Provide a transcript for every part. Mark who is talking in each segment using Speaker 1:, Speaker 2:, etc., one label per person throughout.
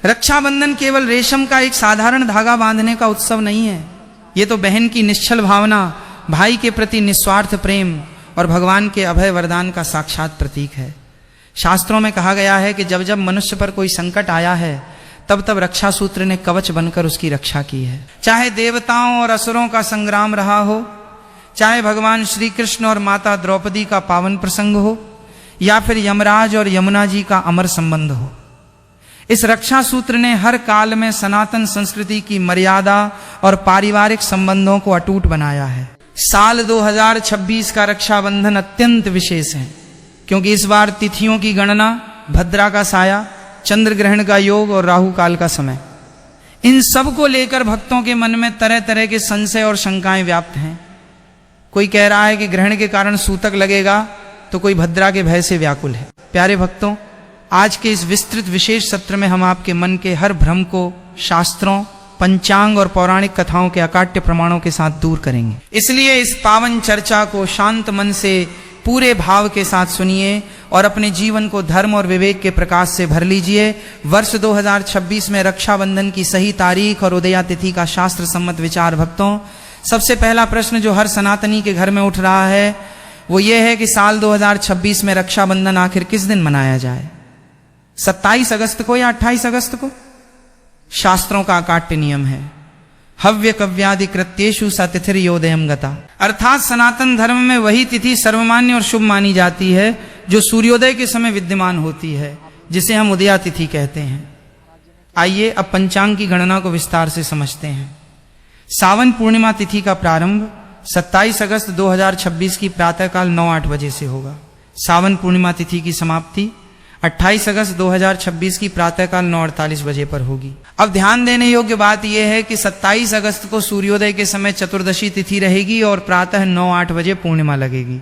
Speaker 1: रक्षाबंधन केवल रेशम का एक साधारण धागा बांधने का उत्सव नहीं है। ये तो बहन की निश्चल भावना, भाई के प्रति निस्वार्थ प्रेम और भगवान के अभय वरदान का साक्षात प्रतीक है। शास्त्रों में कहा गया है कि जब जब मनुष्य पर कोई संकट आया है तब तब रक्षा सूत्र ने कवच बनकर उसकी रक्षा की है। चाहे देवताओं और असुरों का संग्राम रहा हो, चाहे भगवान श्री कृष्ण और माता द्रौपदी का पावन प्रसंग हो, या फिर यमराज और यमुना जी का अमर संबंध हो, इस रक्षा सूत्र ने हर काल में सनातन संस्कृति की मर्यादा और पारिवारिक संबंधों को अटूट बनाया है। साल 2026 का रक्षाबंधन अत्यंत विशेष है, क्योंकि इस बार तिथियों की गणना भद्रा का साया, चंद्र ग्रहण का योग और राहु काल का समय, इन सब को लेकर भक्तों के मन में तरह तरह के संशय और शंकाएं व्याप्त हैं। कोई कह रहा है कि ग्रहण के कारण सूतक लगेगा, तो कोई भद्रा के भय से व्याकुल है। प्यारे भक्तों, आज के इस विस्तृत विशेष सत्र में हम आपके मन के हर भ्रम को शास्त्रों, पंचांग और पौराणिक कथाओं के अकाट्य प्रमाणों के साथ दूर करेंगे। इसलिए इस पावन चर्चा को शांत मन से पूरे भाव के साथ सुनिए और अपने जीवन को धर्म और विवेक के प्रकाश से भर लीजिए। वर्ष 2026 में रक्षाबंधन की सही तारीख और उदया तिथि का शास्त्र सम्मत विचार। भक्तों, सबसे पहला प्रश्न जो हर सनातनी के घर में उठ रहा है वो ये है कि साल 2026 में रक्षाबंधन आखिर किस दिन मनाया जाए, 27 अगस्त को या 28 अगस्त को? शास्त्रों का अकाट्य नियम है, हव्य कव्यादि कृत्येषु सा तिथिर्योदयम गता, अर्थात सनातन धर्म में वही तिथि सर्वमान्य और शुभ मानी जाती है जो सूर्योदय के समय विद्यमान होती है, जिसे हम उदया तिथि कहते हैं। आइए अब पंचांग की गणना को विस्तार से समझते हैं। सावन पूर्णिमा तिथि का प्रारंभ 27 अगस्त 2026 की प्रातःकाल 9-8 बजे से होगा। सावन पूर्णिमा तिथि की समाप्ति 28 अगस्त 2026 की प्रातःकाल 9:48 बजे पर होगी। अब ध्यान देने योग्य बात यह है कि 27 अगस्त को सूर्योदय के समय चतुर्दशी तिथि रहेगी और प्रातः 9-8 बजे पूर्णिमा लगेगी।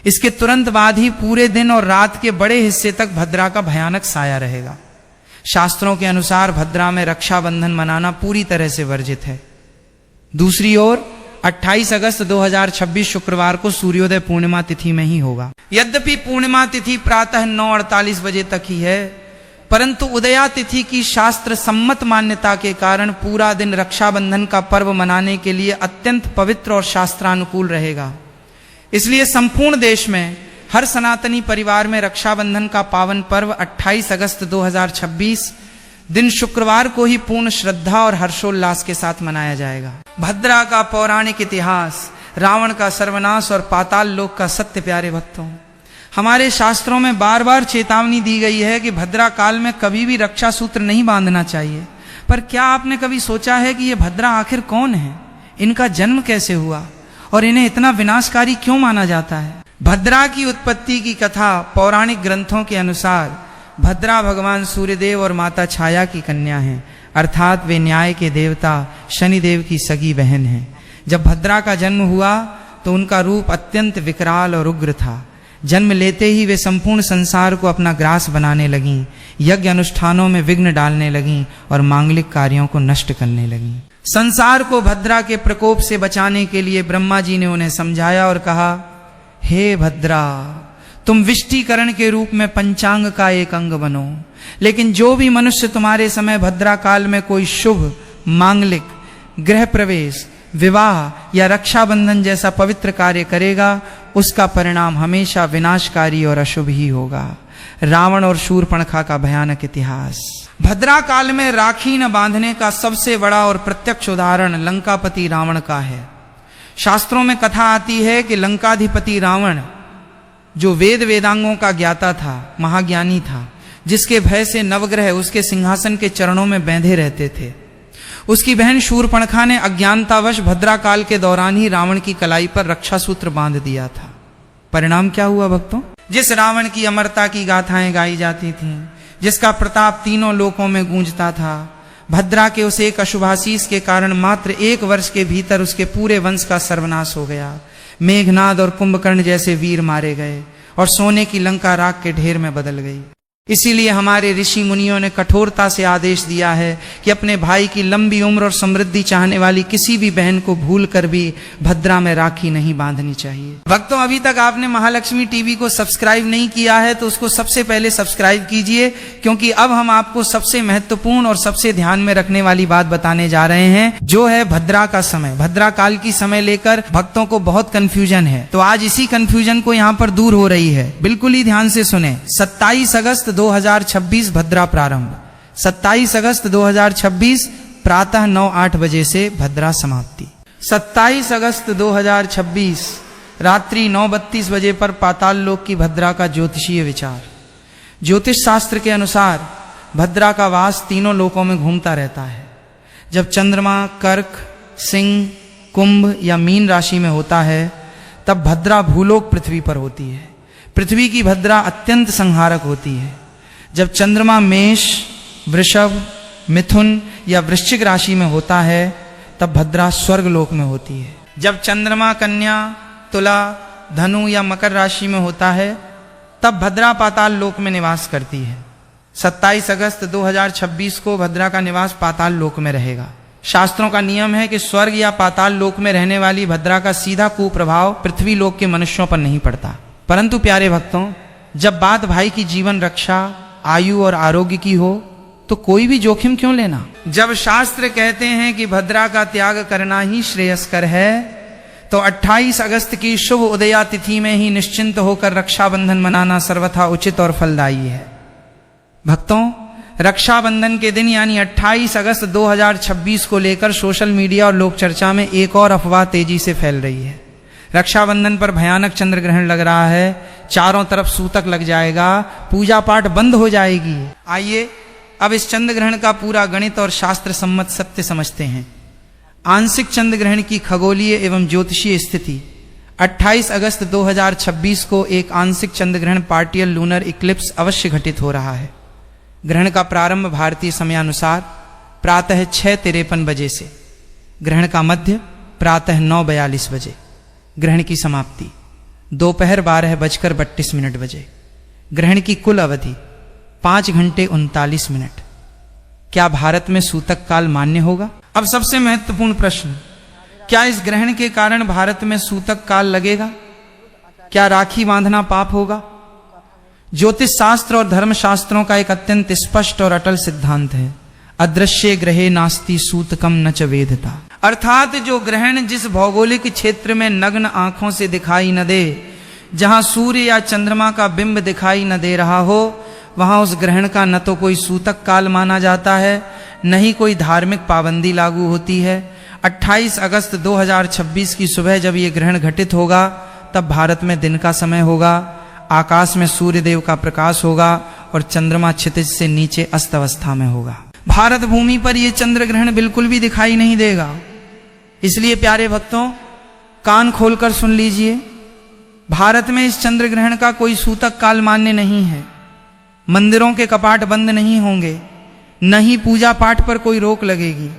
Speaker 1: इसके तुरंत बाद ही पूरे दिन और रात के बड़े हिस्से तक भद्रा का भयानक साया रहेगा। शास्त्रों के अनुसार भद्रा में रक्षाबंधन मनाना पूरी तरह से वर्जित है। दूसरी ओर 28 अगस्त 2026 शुक्रवार को सूर्योदय पूर्णिमा तिथि में ही होगा। यद्यपि पूर्णिमा तिथि प्रातः 9:48 बजे तक ही है, परंतु उदया तिथि की शास्त्र सम्मत मान्यता के कारण पूरा दिन रक्षाबंधन का पर्व मनाने के लिए अत्यंत पवित्र और शास्त्रानुकूल रहेगा। इसलिए संपूर्ण देश में हर सनातनी परिवार में रक्षाबंधन का पावन पर्व 28 अगस्त 2026 दिन शुक्रवार को ही पूर्ण श्रद्धा और हर्षोल्लास के साथ मनाया जाएगा। भद्रा का पौराणिक इतिहास, रावण का सर्वनाश और पाताल लोक का सत्य। प्यारे भक्तों, हमारे शास्त्रों में बार बार चेतावनी दी गई है कि भद्रा काल में कभी भी रक्षा सूत्र नहीं बांधना चाहिए। पर क्या आपने कभी सोचा है कि ये भद्रा आखिर कौन है, इनका जन्म कैसे हुआ और इन्हें इतना विनाशकारी क्यों माना जाता है? भद्रा की उत्पत्ति की कथा पौराणिक ग्रंथों के अनुसार भद्रा भगवान सूर्यदेव और माता छाया की कन्या हैं, अर्थात वे न्याय के देवता शनिदेव की सगी बहन हैं। जब भद्रा का जन्म हुआ तो उनका रूप अत्यंत विकराल और उग्र था। जन्म लेते ही वे संपूर्ण संसार को अपना ग्रास बनाने लगीं, यज्ञ अनुष्ठानों में विघ्न डालने लगीं और मांगलिक कार्यों को नष्ट करने लगीं। संसार को भद्रा के प्रकोप से बचाने के लिए ब्रह्मा जी ने उन्हें समझाया और कहा, हे भद्रा, तुम विष्टिकरण के रूप में पंचांग का एक अंग बनो। लेकिन जो भी मनुष्य तुम्हारे समय भद्रा काल में कोई शुभ, मांगलिक, गृह प्रवेश, विवाह या रक्षाबंधन जैसा पवित्र कार्य करेगा, उसका परिणाम हमेशा विनाशकारी और अशुभ ही होगा। रावण और शूर्पणखा का भयानक इतिहास। भद्रा काल में राखी न बांधने का सबसे बड़ा और प्रत्यक्ष उदाहरण लंकापति रावण का है। शास्त्रों में कथा आती है कि लंकाधिपति रावण, जो वेद वेदांगों का ज्ञाता था, महाज्ञानी था, जिसके भय से नवग्रह उसके सिंहासन के चरणों में बैठे रहते थे, उसकी बहन शूर्पणखा ने अज्ञानतावश भद्रा काल के दौरान ही रावण की कलाई पर रक्षा सूत्र बांध दिया था। परिणाम क्या हुआ भक्तों? जिस रावण की अमरता की गाथाएं गाई जाती थीं, जिसका प्रताप तीनों लोकों में गूंजता था, भद्रा के उस एक अशुभाशीष के कारण मात्र 1 वर्ष के भीतर उसके पूरे वंश का सर्वनाश हो गया। मेघनाद और कुंभकर्ण जैसे वीर मारे गए और सोने की लंका राख के ढेर में बदल गई। इसीलिए हमारे ऋषि मुनियों ने कठोरता से आदेश दिया है कि अपने भाई की लंबी उम्र और समृद्धि चाहने वाली किसी भी बहन को भूल कर भी भद्रा में राखी नहीं बांधनी चाहिए। भक्तों, अभी तक आपने महालक्ष्मी टीवी को सब्सक्राइब नहीं किया है तो उसको सबसे पहले सब्सक्राइब कीजिए, क्योंकि अब हम आपको सबसे महत्वपूर्ण और सबसे ध्यान में रखने वाली बात बताने जा रहे हैं, जो है भद्रा का समय। भद्रा काल की समय लेकर भक्तों को बहुत कंफ्यूजन है, तो आज इसी कंफ्यूजन को यहाँ पर दूर हो रही है। बिल्कुल ही ध्यान से सुने। 27 अगस्त 2026 भद्रा प्रारंभ, 27 अगस्त 2026 प्रातः 9-8 बजे से भद्रा समाप्ति। 27 अगस्त 2026 रात्रि 9:32 बजे पर पाताल लोक की भद्रा का ज्योतिषीय विचार। ज्योतिष शास्त्र के अनुसार भद्रा का वास तीनों लोकों में घूमता रहता है। जब चंद्रमा कर्क, सिंह, कुंभ या मीन राशि में होता है तब भद्रा भूलोक पृथ्वी पर होती है। पृथ्वी की भद्रा अत्यंत संहारक होती है। जब चंद्रमा मेष, वृषभ, मिथुन या वृश्चिक राशि में होता है तब भद्रा स्वर्गलोक में होती है। जब चंद्रमा कन्या, तुला, धनु या मकर राशि में होता है तब भद्रा पाताल लोक में निवास करती है। 27 अगस्त 2026 को भद्रा का निवास पाताल लोक में रहेगा। शास्त्रों का नियम है कि स्वर्ग या पाताल लोक में रहने वाली भद्रा का सीधा कुप्रभाव पृथ्वी लोक के मनुष्यों पर नहीं पड़ता। परंतु प्यारे भक्तों, जब बात भाई की जीवन रक्षा, आयु और आरोग्य की हो तो कोई भी जोखिम क्यों लेना। जब शास्त्र कहते हैं कि भद्रा का त्याग करना ही श्रेयस्कर है, तो 28 अगस्त की शुभ उदया तिथि में ही निश्चिंत होकर रक्षाबंधन मनाना सर्वथा उचित और फलदायी है। भक्तों, रक्षाबंधन के दिन यानी 28 अगस्त 2026 को लेकर सोशल मीडिया और लोक चर्चा में एक और अफवाह तेजी से फैल रही है। रक्षाबंधन पर भयानक चंद्र ग्रहण लग रहा है, चारों तरफ सूतक लग जाएगा, पूजा पाठ बंद हो जाएगी। आइए अब इस चंद्र ग्रहण का पूरा गणित और शास्त्र सम्मत सत्य समझते हैं। आंशिक चंद्र ग्रहण की खगोलीय एवं ज्योतिषीय स्थिति 28 अगस्त 2026 को एक आंशिक चंद्र ग्रहण पार्टियल लूनर इक्लिप्स अवश्य घटित हो रहा है। ग्रहण का प्रारंभ भारतीय समयानुसार प्रातः 6:53 बजे से, ग्रहण का मध्य प्रातः 9:42 बजे, ग्रहण की समाप्ति दोपहर 12:32 बजे। ग्रहण की कुल अवधि 5 घंटे 39 मिनट। क्या भारत में सूतक काल मान्य होगा? अब सबसे महत्वपूर्ण प्रश्न, क्या इस ग्रहण के कारण भारत में सूतक काल लगेगा? क्या राखी बांधना पाप होगा? ज्योतिष शास्त्र और धर्म शास्त्रों का एक अत्यंत स्पष्ट और अटल सिद्धांत है, अदृश्य ग्रहे नास्ति सूतकम न च वेदता। अर्थात जो ग्रहण जिस भौगोलिक क्षेत्र में नग्न आंखों से दिखाई न दे, जहां सूर्य या चंद्रमा का बिंब दिखाई न दे रहा हो, वहां उस ग्रहण का न तो कोई सूतक काल माना जाता है, न ही कोई धार्मिक पाबंदी लागू होती है। 28 अगस्त 2026 की सुबह जब ये ग्रहण घटित होगा तब भारत में दिन का समय होगा, आकाश में सूर्य देव का प्रकाश होगा और चंद्रमा क्षितिज से नीचे अस्त अवस्था में होगा। भारत भूमि पर यह चंद्र ग्रहण बिल्कुल भी दिखाई नहीं देगा। इसलिए प्यारे भक्तों, कान खोलकर सुन लीजिए, भारत में इस चंद्र ग्रहण का कोई सूतक काल मान्य नहीं है। मंदिरों के कपाट बंद नहीं होंगे, न ही पूजा पाठ पर कोई रोक लगेगी।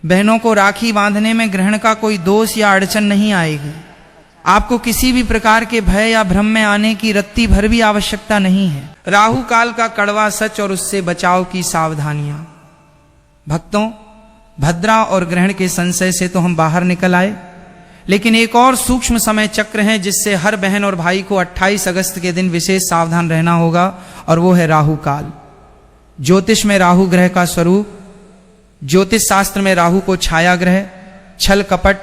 Speaker 1: बहनों को राखी बांधने में ग्रहण का कोई दोष या अड़चन नहीं आएगी। आपको किसी भी प्रकार के भय या भ्रम में आने की रत्ती भर भी आवश्यकता नहीं है। राहु काल का कड़वा सच और उससे बचाव की सावधानियां। भक्तों, भद्रा और ग्रहण के संशय से तो हम बाहर निकल आए, लेकिन एक और सूक्ष्म समय चक्र है जिससे हर बहन और भाई को 28 अगस्त के दिन विशेष सावधान रहना होगा, और वो है राहु काल। ज्योतिष में राहु ग्रह का स्वरूप, ज्योतिष शास्त्र में राहु को छाया ग्रह, छल कपट,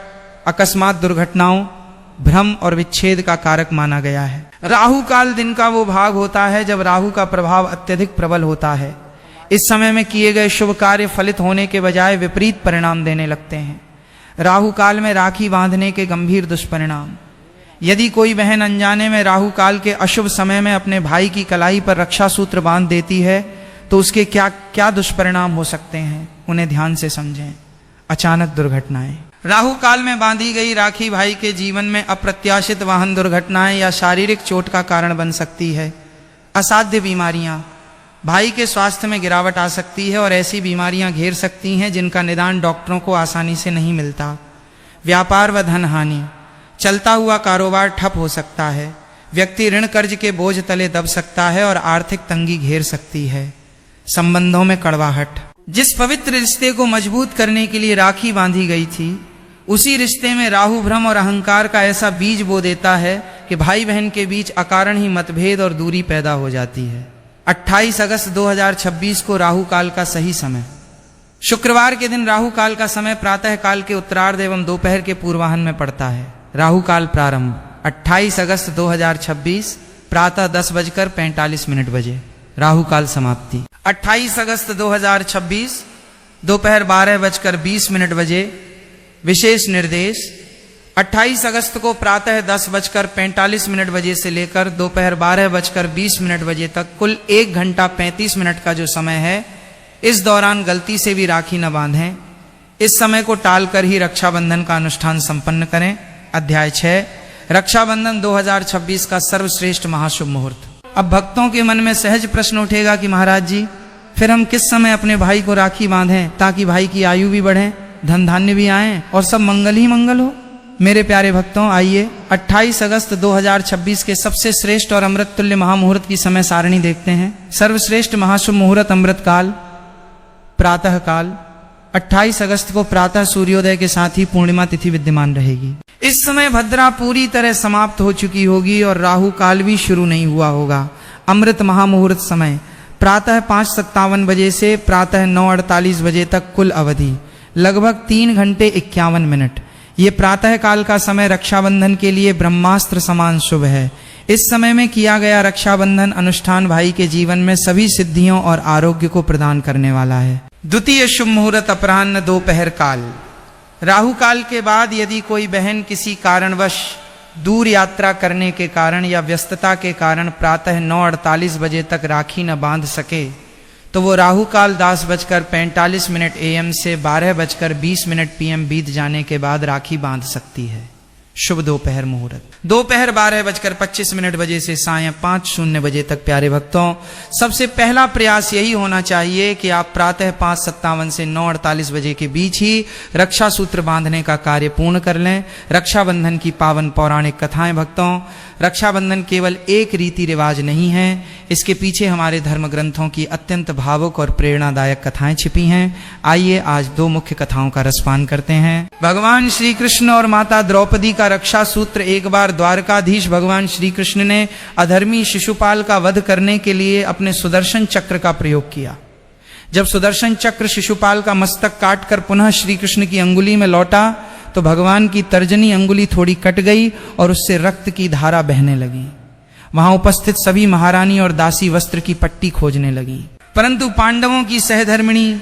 Speaker 1: अकस्मात दुर्घटनाओं, भ्रम और विच्छेद का कारक माना गया है। राहु काल दिन का वो भाग होता है जब राहु का प्रभाव अत्यधिक प्रबल होता है। इस समय में किए गए शुभ कार्य फलित होने के बजाय विपरीत परिणाम देने लगते हैं। राहु काल में राखी बांधने के गंभीर दुष्परिणाम। यदि कोई बहन अनजाने में राहु काल के अशुभ समय में अपने भाई की कलाई पर रक्षा सूत्र बांध देती है तो उसके क्या क्या दुष्परिणाम हो सकते हैं, उन्हें ध्यान से समझें। अचानक दुर्घटनाएं। राहु काल में बांधी गई राखी भाई के जीवन में अप्रत्याशित वाहन दुर्घटनाएं या शारीरिक चोट का कारण बन सकती है। असाध्य बीमारियां, भाई के स्वास्थ्य में गिरावट आ सकती है और ऐसी बीमारियां घेर सकती हैं जिनका निदान डॉक्टरों को आसानी से नहीं मिलता। व्यापार व धन हानि, चलता हुआ कारोबार ठप हो सकता है। व्यक्ति ऋण कर्ज के बोझ तले दब सकता है और आर्थिक तंगी घेर सकती है। संबंधों में कड़वाहट। जिस पवित्र रिश्ते को मजबूत करने के लिए राखी बांधी गई थी, उसी रिश्ते में राहु भ्रम और अहंकार का ऐसा बीज बो देता है कि भाई बहन के बीच अकारण ही मतभेद और दूरी पैदा हो जाती है। 28 अगस्त 2026 को राहु काल का सही समय। शुक्रवार के दिन राहु काल का समय प्रातः काल के उत्तरार्ध एवं दोपहर के पूर्वाह्न में पड़ता है। राहु काल प्रारंभ 28 अगस्त 2026 प्रातः 10:45 बजे। राहु काल समाप्ति 28 अगस्त 2026 दोपहर 12:20 बजे। विशेष निर्देश 28 अगस्त को प्रातः 10:45 बजे से लेकर दोपहर 12:20 बजे तक कुल 1 घंटा 35 मिनट का जो समय है, इस दौरान गलती से भी राखी न बांधें। इस समय को टालकर ही रक्षाबंधन का अनुष्ठान संपन्न करें। अध्याय 6 रक्षाबंधन 2026 का सर्वश्रेष्ठ महाशुभ मुहूर्त। अब भक्तों के मन में सहज प्रश्न उठेगा कि महाराज जी, फिर हम किस समय अपने भाई को राखी बांधें ताकि भाई की आयु भी बढ़े, धन धान्य भी आए और सब मंगल ही मंगल हो। मेरे प्यारे भक्तों, आइए 28 अगस्त 2026 के सबसे श्रेष्ठ और अमृत तुल्य महामुहूर्त की समय सारणी देखते हैं। सर्वश्रेष्ठ महाशुभ मुहूर्त अमृत काल प्रातः काल 28 अगस्त को प्रातः सूर्योदय के साथ ही पूर्णिमा तिथि विद्यमान रहेगी। इस समय भद्रा पूरी तरह समाप्त हो चुकी होगी और राहु काल भी शुरू नहीं हुआ होगा। अमृत महामुहूर्त समय प्रातः 5:57 बजे से प्रातः 9:48 बजे तक कुल अवधि लगभग 3 घंटे 51 मिनट। ये प्रातः काल का समय रक्षाबंधन के लिए ब्रह्मास्त्र समान शुभ है। इस समय में किया गया रक्षाबंधन अनुष्ठान भाई के जीवन में सभी सिद्धियों और आरोग्य को प्रदान करने वाला है। द्वितीय शुभ मुहूर्त अपराह्न दोपहर काल। राहु काल के बाद यदि कोई बहन किसी कारणवश दूर यात्रा करने के कारण या व्यस्तता के कारण प्रातः 9:48 बजे तक राखी न बांध सके, तो वो राहु काल 10:45 AM से 12:20 PM बीत जाने के बाद राखी बांध सकती है। शुभ दोपहर मुहूर्त दोपहर 12:25 बजे से सायं 5:00 बजे तक। प्यारे भक्तों, सबसे पहला प्रयास यही होना चाहिए कि आप प्रातः 5:57 से 9:48 बजे के बीच ही रक्षा सूत्र बांधने का कार्य पूर्ण कर लें। रक्षाबंधन की पावन पौराणिक कथाएं भक्तों, रक्षाबंधन केवल एक रीति रिवाज नहीं है, इसके पीछे हमारे धर्म ग्रंथों की अत्यंत भावुक और प्रेरणादायक कथाएं छिपी हैं। आइए आज 2 मुख्य कथाओं का रसपान करते हैं। भगवान श्री कृष्ण और माता द्रौपदी का रक्षा सूत्र। एक बार द्वारकाधीश भगवान श्री कृष्ण ने अधर्मी शिशुपाल का वध करने के लिए अपने सुदर्शन चक्र का प्रयोग किया। जब सुदर्शन चक्र शिशुपाल का मस्तक काटकर पुनः श्री कृष्ण की अंगुली में लौटा, तो भगवान की तर्जनी अंगुली थोड़ी कट गई और उससे रक्त की धारा बहने लगी। वहां उपस्थित सभी महारानी और दासी वस्त्र की पट्टी खोजने लगी, परंतु पांडवों की सहधर्मिणी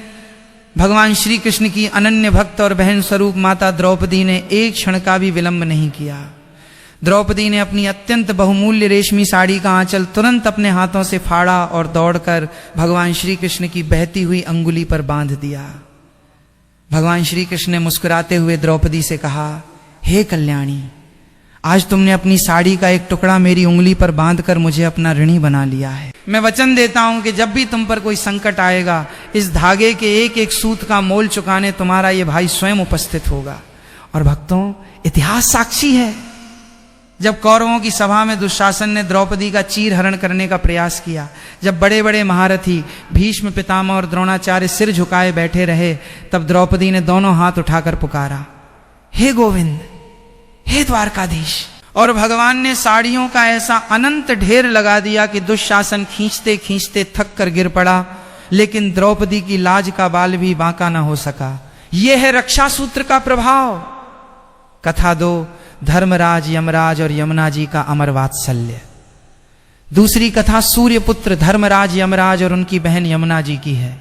Speaker 1: भगवान श्री कृष्ण की अनन्य भक्त और बहन स्वरूप माता द्रौपदी ने एक क्षण का भी विलंब नहीं किया। द्रौपदी ने अपनी अत्यंत बहुमूल्य रेशमी साड़ी का आंचल तुरंत अपने हाथों से फाड़ा और दौड़कर भगवान श्री कृष्ण की बहती हुई अंगुली पर बांध दिया। भगवान श्री कृष्ण ने मुस्कुराते हुए द्रौपदी से कहा, हे कल्याणी, आज तुमने अपनी साड़ी का एक टुकड़ा मेरी उंगली पर बांधकर मुझे अपना ऋणी बना लिया है। मैं वचन देता हूं कि जब भी तुम पर कोई संकट आएगा, इस धागे के एक एक सूत का मोल चुकाने तुम्हारा ये भाई स्वयं उपस्थित होगा। और भक्तों, इतिहास साक्षी है, जब कौरवों की सभा में दुशासन ने द्रौपदी का चीर हरण करने का प्रयास किया, जब बड़े बड़े महारथी भीष्म पितामह और द्रोणाचार्य सिर झुकाए बैठे रहे, तब द्रौपदी ने दोनों हाथ उठाकर पुकारा, हे गोविंद, हे द्वारकाधीश। और भगवान ने साड़ियों का ऐसा अनंत ढेर लगा दिया कि दुशासन खींचते खींचते थक कर गिर पड़ा, लेकिन द्रौपदी की लाज का बाल भी बांका न हो सका। यह है रक्षा सूत्र का प्रभाव। कथा 2, धर्मराज, यमराज और यमुना जी का अमर वात्सल्य। दूसरी कथा सूर्यपुत्र धर्मराज, यमराज और उनकी बहन यमुना जी की है।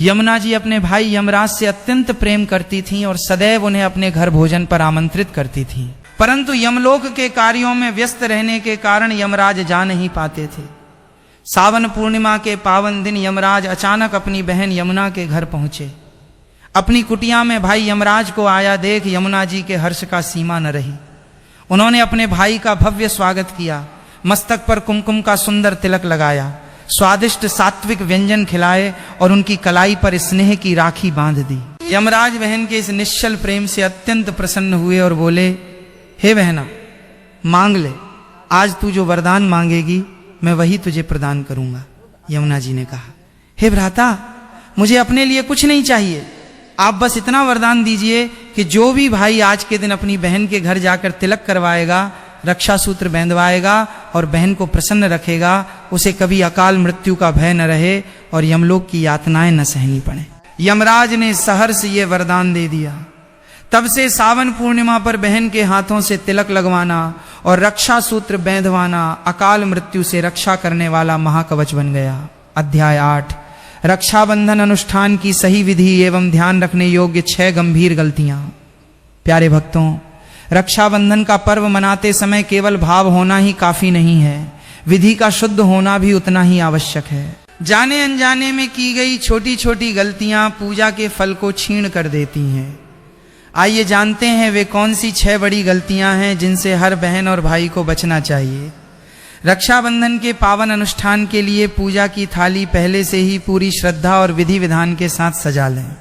Speaker 1: यमुना जी अपने भाई यमराज से अत्यंत प्रेम करती थीं और सदैव उन्हें अपने घर भोजन पर आमंत्रित करती थीं, परंतु यमलोक के कार्यों में व्यस्त रहने के कारण यमराज जा नहीं पाते थे। सावन पूर्णिमा के पावन दिन यमराज अचानक अपनी बहन यमुना के घर पहुंचे। अपनी कुटिया में भाई यमराज को आया देख यमुना जी के हर्ष का सीमा न रही। उन्होंने अपने भाई का भव्य स्वागत किया, मस्तक पर कुमकुम का सुंदर तिलक लगाया, स्वादिष्ट सात्विक व्यंजन खिलाए और उनकी कलाई पर स्नेह की राखी बांध दी। यमराज बहन के इस निश्चल प्रेम से अत्यंत प्रसन्न हुए और बोले, हे बहना, मांग ले, आज तू जो वरदान मांगेगी मैं वही तुझे प्रदान करूंगा। यमुना जी ने कहा, हे भ्राता, मुझे अपने लिए कुछ नहीं चाहिए, आप बस इतना वरदान दीजिए कि जो भी भाई आज के दिन अपनी बहन के घर जाकर तिलक करवाएगा, रक्षा सूत्र बांधवाएगा और बहन को प्रसन्न रखेगा, उसे कभी अकाल मृत्यु का भय न रहे और यमलोक की यातनाएं न सहनी पड़े। यमराज ने सहर्ष ये वरदान दे दिया। तब से सावन पूर्णिमा पर बहन के हाथों से तिलक लगवाना और रक्षा सूत्र बांधवाना अकाल मृत्यु से रक्षा करने वाला महाकवच बन गया। अध्याय 8, रक्षाबंधन अनुष्ठान की सही विधि एवं ध्यान रखने योग्य 6 गंभीर गलतियां। प्यारे भक्तों, रक्षाबंधन का पर्व मनाते समय केवल भाव होना ही काफी नहीं है, विधि का शुद्ध होना भी उतना ही आवश्यक है। जाने अनजाने में की गई छोटी छोटी गलतियां पूजा के फल को छीण कर देती हैं। आइए जानते हैं वे कौन सी 6 बड़ी गलतियां हैं जिनसे हर बहन और भाई को बचना चाहिए। रक्षाबंधन के पावन अनुष्ठान के लिए पूजा की थाली पहले से ही पूरी श्रद्धा और विधि विधान के साथ सजा लें।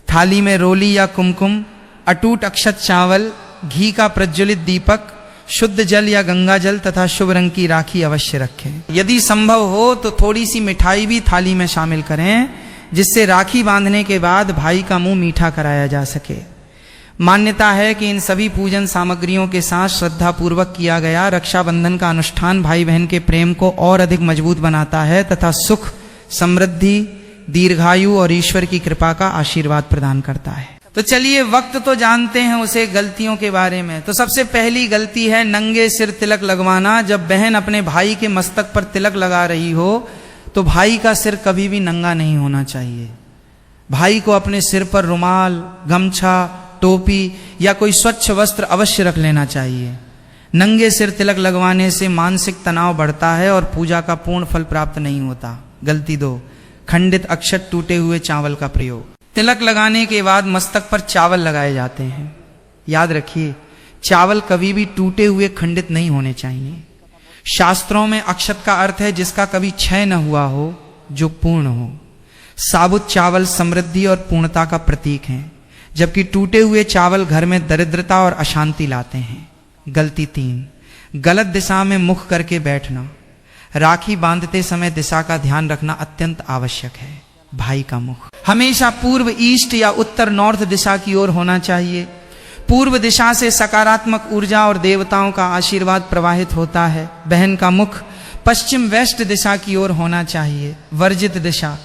Speaker 1: थाली में रोली या कुमकुम, अटूट अक्षत चावल, घी का प्रज्वलित दीपक, शुद्ध जल या गंगा जल तथा शुभ रंग की राखी अवश्य रखें। यदि संभव हो तो थोड़ी सी मिठाई भी थाली में शामिल करें, जिससे राखी बांधने के बाद भाई का मुंह मीठा कराया जा सके। मान्यता है कि इन सभी पूजन सामग्रियों के साथ श्रद्धा पूर्वक किया गया रक्षाबंधन का अनुष्ठान भाई बहन के प्रेम को और अधिक मजबूत बनाता है तथा सुख, समृद्धि, दीर्घायु और ईश्वर की कृपा का आशीर्वाद प्रदान करता है। तो चलिए वक्त तो जानते हैं उसे गलतियों के बारे में। तो सबसे पहली गलती है नंगे सिर तिलक लगवाना। जब बहन अपने भाई के मस्तक पर तिलक लगा रही हो तो भाई का सिर कभी भी नंगा नहीं होना चाहिए। भाई को अपने सिर पर रुमाल, गमछा, टोपी या कोई स्वच्छ वस्त्र अवश्य रख लेना चाहिए। नंगे सिर तिलक लगवाने से मानसिक तनाव बढ़ता है और पूजा का पूर्ण फल प्राप्त नहीं होता। गलती 2, खंडित अक्षत, टूटे हुए चावल का प्रयोग। तिलक लगाने के बाद मस्तक पर चावल लगाए जाते हैं। याद रखिए, चावल कभी भी टूटे हुए खंडित नहीं होने चाहिए। शास्त्रों में अक्षत का अर्थ है जिसका कभी क्षय न हुआ हो, जो पूर्ण हो। साबुत चावल समृद्धि और पूर्णता का प्रतीक हैं, जबकि टूटे हुए चावल घर में दरिद्रता और अशांति लाते हैं। गलती 3, गलत दिशा में मुख करके बैठना। राखी बांधते समय दिशा का ध्यान रखना अत्यंत आवश्यक है। भाई का मुख हमेशा पूर्व ईस्ट या उत्तर नॉर्थ दिशा की ओर होना चाहिए। पूर्व दिशा से सकारात्मक ऊर्जा और देवताओं का आशीर्वाद प्रवाहित होता है। बहन का मुख पश्चिम वेस्ट दिशा की ओर होना चाहिए। वर्जित दिशा,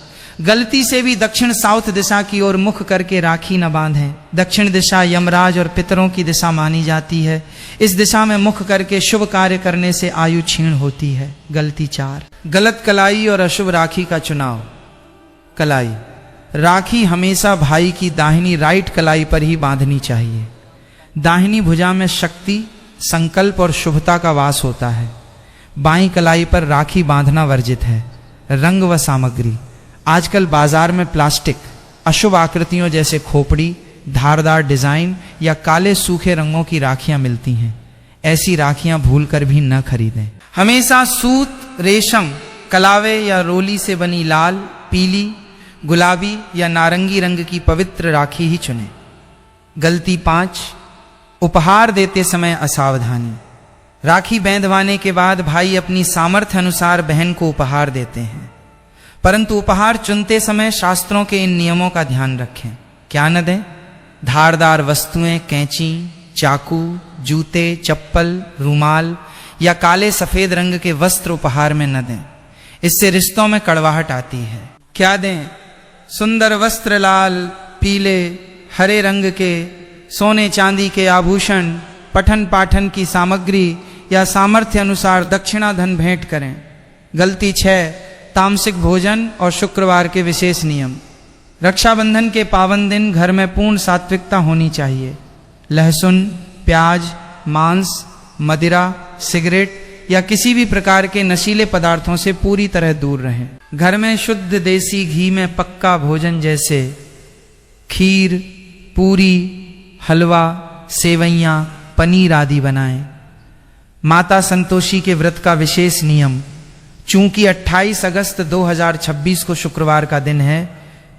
Speaker 1: गलती से भी दक्षिण साउथ दिशा की ओर मुख करके राखी न बांधें। दक्षिण दिशा यमराज और पितरों की दिशा मानी जाती है। इस दिशा में मुख करके शुभ कार्य करने से आयु क्षीण होती है। गलती 4, गलत कलाई और अशुभ राखी का चुनाव। कलाई, राखी हमेशा भाई की दाहिनी राइट कलाई पर ही बांधनी चाहिए। दाहिनी भुजा में शक्ति, संकल्प और शुभता का वास होता है। बाईं कलाई पर राखी बांधना वर्जित है। रंग व सामग्री, आजकल बाजार में प्लास्टिक, अशुभ आकृतियों जैसे खोपड़ी, धारदार डिजाइन या काले सूखे रंगों की राखियां मिलती हैं। ऐसी राखियां भूलकर भी न खरीदें। हमेशा सूत, रेशम, कलावे या रोली से बनी लाल, पीली, गुलाबी या नारंगी रंग की पवित्र राखी ही चुनें। गलती 5, उपहार देते समय असावधानी। राखी बांधवाने के बाद भाई अपनी सामर्थ्य अनुसार बहन को उपहार देते हैं, परंतु उपहार चुनते समय शास्त्रों के इन नियमों का ध्यान रखें। क्या न दें? धारदार वस्तुएं, कैंची, चाकू, जूते, चप्पल, रूमाल या काले सफेद रंग के वस्त्र उपहार में न दें। इससे रिश्तों में कड़वाहट आती है। क्या दें? सुंदर वस्त्र लाल, पीले, हरे रंग के, सोने चांदी के आभूषण, पठन पाठन की सामग्री या सामर्थ्य अनुसार दक्षिणा धन भेंट करें। गलती 6, तामसिक भोजन और शुक्रवार के विशेष नियम। रक्षाबंधन के पावन दिन घर में पूर्ण सात्विकता होनी चाहिए। लहसुन, प्याज, मांस, मदिरा, सिगरेट या किसी भी प्रकार के नशीले पदार्थों से पूरी तरह दूर रहें। घर में शुद्ध देसी घी में पक्का भोजन जैसे खीर, पूरी, हलवा, सेवैयां, पनीर आदि बनाएं। माता संतोषी के व्रत का विशेष नियम। चूंकि 28 अगस्त 2026 को शुक्रवार का दिन है,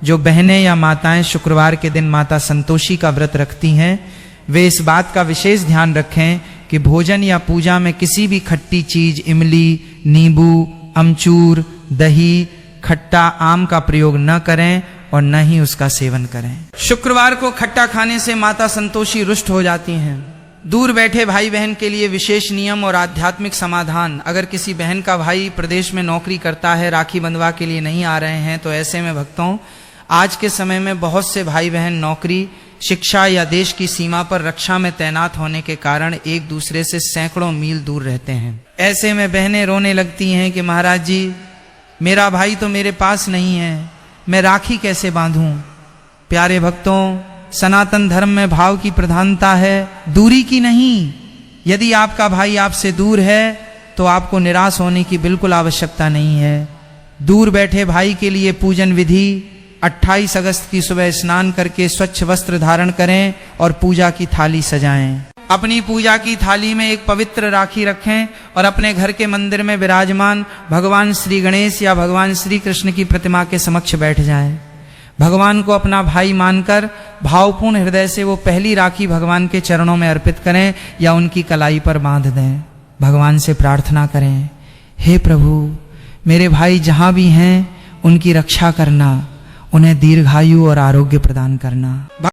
Speaker 1: जो बहनें या माताएं शुक्रवार के दिन माता संतोषी का व्रत रखती हैं, वे इस बात का विशेष ध्यान रखें कि भोजन या पूजा में किसी भी खट्टी चीज, इमली, नींबू, अमचूर, दही, खट्टा आम का प्रयोग न करें और न ही उसका सेवन करें। शुक्रवार को खट्टा खाने से माता संतोषी रुष्ट हो जाती हैं। दूर बैठे भाई बहन के लिए विशेष नियम और आध्यात्मिक समाधान। अगर किसी बहन का भाई प्रदेश में नौकरी करता है, राखी बंधवा के लिए नहीं आ रहे हैं, तो ऐसे में भक्तों, आज के समय में बहुत से भाई बहन नौकरी, शिक्षा या देश की सीमा पर रक्षा में तैनात होने के कारण एक दूसरे से सैकड़ों मील दूर रहते हैं। ऐसे में बहनें रोने लगती हैं कि महाराज जी, मेरा भाई तो मेरे पास नहीं है, मैं राखी कैसे बांधूं। प्यारे भक्तों, सनातन धर्म में भाव की प्रधानता है, दूरी की नहीं। यदि आपका भाई आपसे दूर है तो आपको निराश होने की बिल्कुल आवश्यकता नहीं है। दूर बैठे भाई के लिए पूजन विधि: 28 अगस्त की सुबह स्नान करके स्वच्छ वस्त्र धारण करें और पूजा की थाली सजाएं। अपनी पूजा की थाली में एक पवित्र राखी रखें और अपने घर के मंदिर में विराजमान भगवान श्री गणेश या भगवान श्री कृष्ण की प्रतिमा के समक्ष बैठ जाएं। भगवान को अपना भाई मानकर भावपूर्ण हृदय से वो पहली राखी भगवान के चरणों में अर्पित करें या उनकी कलाई पर बांध दें। भगवान से प्रार्थना करें, हे प्रभु, मेरे भाई जहां भी हैं उनकी रक्षा करना, उन्हें दीर्घायु और आरोग्य प्रदान करना।